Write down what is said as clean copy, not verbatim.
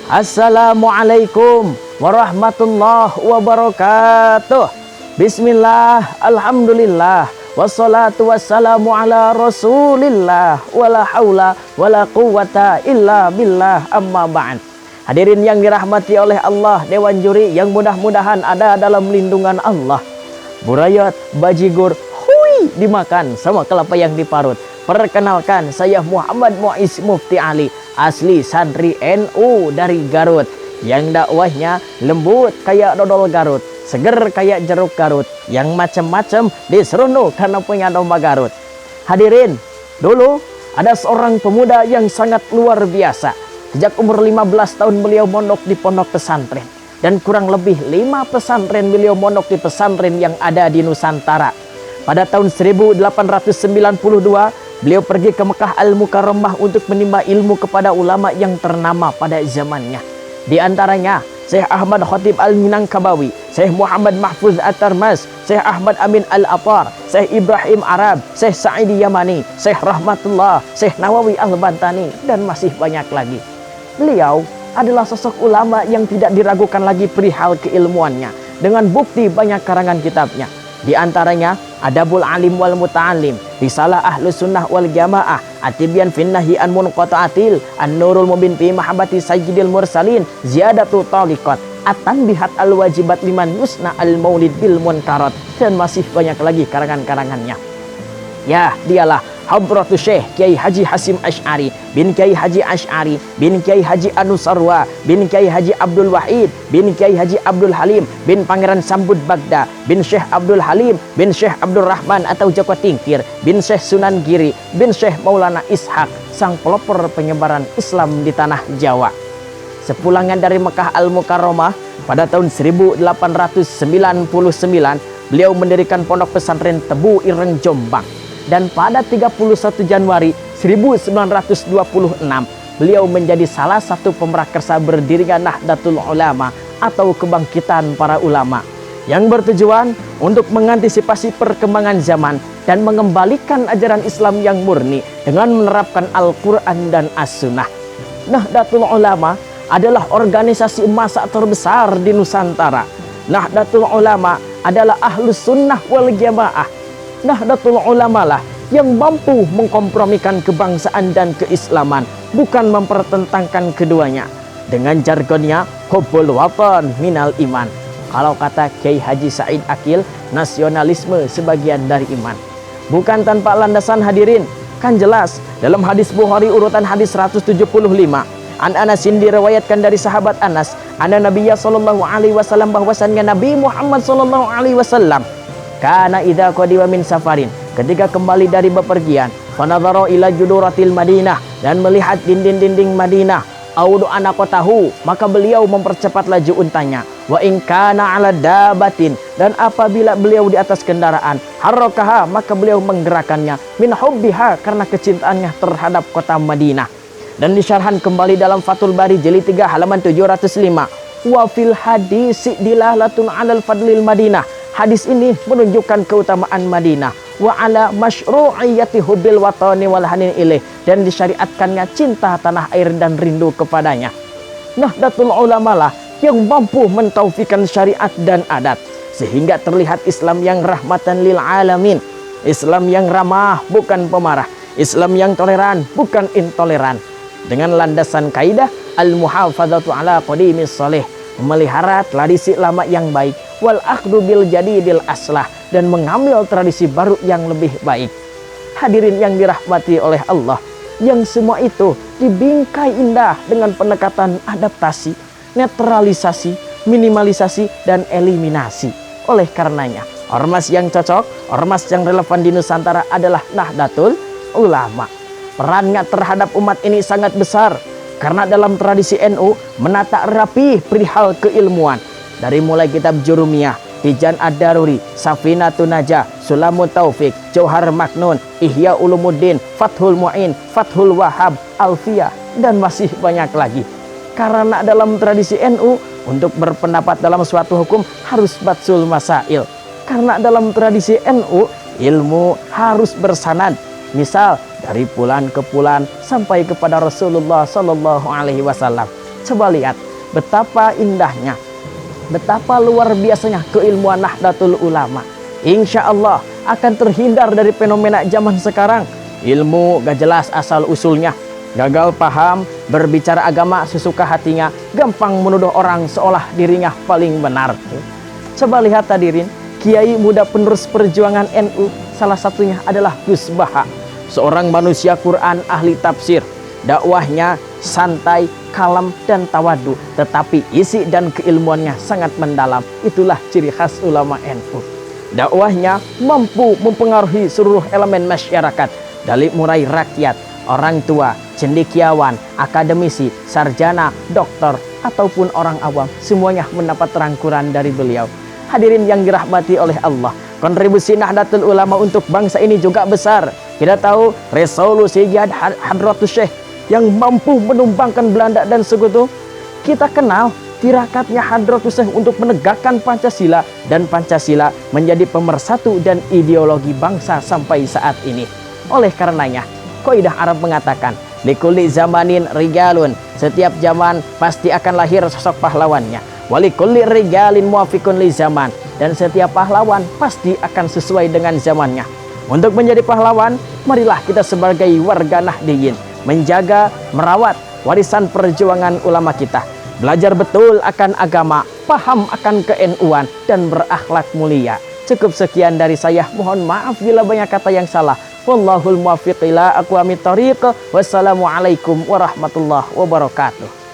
Assalamualaikum warahmatullahi wabarakatuh. Bismillah, alhamdulillah, wassalatu wassalamu ala rasulillah, wala haula wala quwata illa billah, amma ba'd. Hadirin yang dirahmati oleh Allah, Dewan Juri yang mudah-mudahan ada dalam lindungan Allah. Burayot, bajigur, hui, dimakan sama kelapa yang diparut. Perkenalkan, saya Muhammad Muiz Mufti Ali, asli santri NU dari Garut, yang dakwahnya lembut kayak dodol Garut, seger kayak jeruk Garut, yang macam-macam diserono karena punya domba Garut. Hadirin, dulu ada seorang pemuda yang sangat luar biasa. Sejak umur 15 tahun beliau mondok di pondok pesantren, dan kurang lebih 5 pesantren beliau mondok di pesantren yang ada di Nusantara. Pada tahun 1892 beliau pergi ke Mekah Al-Mukarramah untuk menimba ilmu kepada ulama yang ternama pada zamannya. Di antaranya Syekh Ahmad Khatib Al-Minangkabawi, Syekh Muhammad Mahfuz At-Tarmas, Syekh Ahmad Amin Al-Athar, Syekh Ibrahim Arab, Syekh Sa'idi Yamani, Syekh Rahmatullah, Syekh Nawawi Al-Bantani, dan masih banyak lagi. Beliau adalah sosok ulama yang tidak diragukan lagi perihal keilmuannya, dengan bukti banyak karangan kitabnya. Di antaranya Adabul Alim wal Muta'alim, Risalah Ahlus Sunnah wal Jamaah, At-Tibyan fin Nahyi an Munqata'atil, An-Nurul Mubin fi Mahabbati Sayyidil Mursalin, Ziyadatu Taliqat, At-Tanbihat al-Wajibat liman yusna al-Maulid bil Munkarat, dan masih banyak lagi karangan-karangannya. Ya, dialah Hadratus Syekh Kiai Haji Hasim Asy'ari bin Kiai Haji Asy'ari bin Kiai Haji Anusarwa bin Kiai Haji Abdul Wahid bin Kiai Haji Abdul Halim bin Pangeran Sambud Bagda bin Syekh Abdul Halim bin Syekh Abdul Rahman atau Joko Tingkir bin Syekh Sunan Giri bin Syekh Maulana Ishaq, sang pelopor penyebaran Islam di tanah Jawa. Sepulangan dari Mekah Al-Mukarramah pada tahun 1899, beliau mendirikan pondok pesantren Tebu Ireng Jombang. Dan pada 31 Januari 1926 beliau menjadi salah satu pemrakarsa berdirinya Nahdlatul Ulama atau kebangkitan para ulama, yang bertujuan untuk mengantisipasi perkembangan zaman dan mengembalikan ajaran Islam yang murni dengan menerapkan Al-Quran dan As-Sunnah. Nahdlatul Ulama adalah organisasi massa terbesar di Nusantara. Nahdlatul Ulama adalah Ahlus Sunnah wal Jamaah. Nahdlatul Ulama lah yang mampu mengkompromikan kebangsaan dan keislaman, bukan mempertentangkan keduanya. Dengan jargonnya, hubbul watan minal iman. Kalau kata Kiai Haji Said Akil, nasionalisme sebagian dari iman. Bukan tanpa landasan, hadirin. Kan jelas dalam hadis Bukhari urutan hadis 175. An Anasin diriwayatkan dari sahabat Anas, anna Nabiyya sallallahu alaihi wasallam, bahwasannya Nabi Muhammad sallallahu alaihi wasallam kana idza qadiwa min safarin, ketika kembali dari bepergian, fanadhara ila juduratil Madinah, dan melihat dinding-dinding Madinah, audu anaqatahu, maka beliau mempercepat laju untanya, wa in kana ala dabatin, dan apabila beliau di atas kendaraan, harrakaha, maka beliau menggerakkannya, min hubbiha, karena kecintaannya terhadap kota Madinah. Dan disyarhan kembali dalam Fathul Bari jilid 3 halaman 705, wa fil hadisi dilalatun alal fadlil Madinah. Hadis ini menunjukkan keutamaan Madinah, wa ala masyru'iyyati hubbil watani wal hanin ilaih, dan disyariatkannya cinta tanah air dan rindu kepadanya. Nahdlatul Ulama lah yang mampu mentaufikan syariat dan adat sehingga terlihat Islam yang rahmatan lil alamin, Islam yang ramah bukan pemarah, Islam yang toleran bukan intoleran, dengan landasan kaidah al-muhafadzatu ala qadimis shalih, memelihara tradisi lama yang baik, wal akhdu bil jadidil aslah, dan mengambil tradisi baru yang lebih baik. Hadirin yang dirahmati oleh Allah, yang semua itu dibingkai indah dengan pendekatan adaptasi, netralisasi, minimalisasi, dan eliminasi. Oleh karenanya, ormas yang cocok, ormas yang relevan di Nusantara adalah Nahdlatul Ulama. Perannya terhadap umat ini sangat besar, karena dalam tradisi NU menata rapi perihal keilmuan, dari mulai kitab Jurumiyah, Tijan Ad-Daruri, Safinatun Najah, Sulamut Taufik, Jauhar Maknun, Ihya Ulumuddin, Fathul Mu'in, Fathul Wahab, Alfiyah, dan masih banyak lagi. Karena dalam tradisi NU, untuk berpendapat dalam suatu hukum harus batsul masail. Karena dalam tradisi NU, ilmu harus bersanad. Misal dari pulan ke pulan sampai kepada Rasulullah Sallallahu Alaihi Wasallam. Coba lihat betapa indahnya, betapa luar biasanya keilmuan Nahdlatul Ulama. Insya Allah akan terhindar dari fenomena zaman sekarang. Ilmu gak jelas asal usulnya, gagal paham, berbicara agama sesuka hatinya, gampang menuduh orang seolah dirinya paling benar. Coba lihat hadirin, kiai muda penerus perjuangan NU, salah satunya adalah Gus Baha, seorang manusia Quran ahli tafsir. Dakwahnya santai, kalem, dan tawadu, tetapi isi dan keilmuannya sangat mendalam. Itulah ciri khas ulama NU. Dakwahnya mampu mempengaruhi seluruh elemen masyarakat, dari mulai rakyat, orang tua, cendekiawan, akademisi, sarjana, dokter, ataupun orang awam. Semuanya mendapat rangkulan dari beliau. Hadirin yang dirahmati oleh Allah, kontribusi Nahdlatul Ulama untuk bangsa ini juga besar. Kita tahu resolusi Jihad Hadratus Syekh yang mampu menumbangkan Belanda dan sekutu. Kita kenal tirakatnya Hadratus Syekh untuk menegakkan Pancasila, dan Pancasila menjadi pemersatu dan ideologi bangsa sampai saat ini. Oleh karenanya, kaidah Arab mengatakan, likulli zamanin rijalun, setiap zaman pasti akan lahir sosok pahlawannya. Walikulli rijalin muafiqun li zaman, dan setiap pahlawan pasti akan sesuai dengan zamannya. Untuk menjadi pahlawan, marilah kita sebagai warga Nahdiyin menjaga, merawat warisan perjuangan ulama kita. Belajar betul akan agama, paham akan ke-NU-an, dan berakhlak mulia. Cukup sekian dari saya. Mohon maaf bila banyak kata yang salah. Wallahul muwaffiq ila aqwamit thoriq. Wassalamualaikum warahmatullahi wabarakatuh.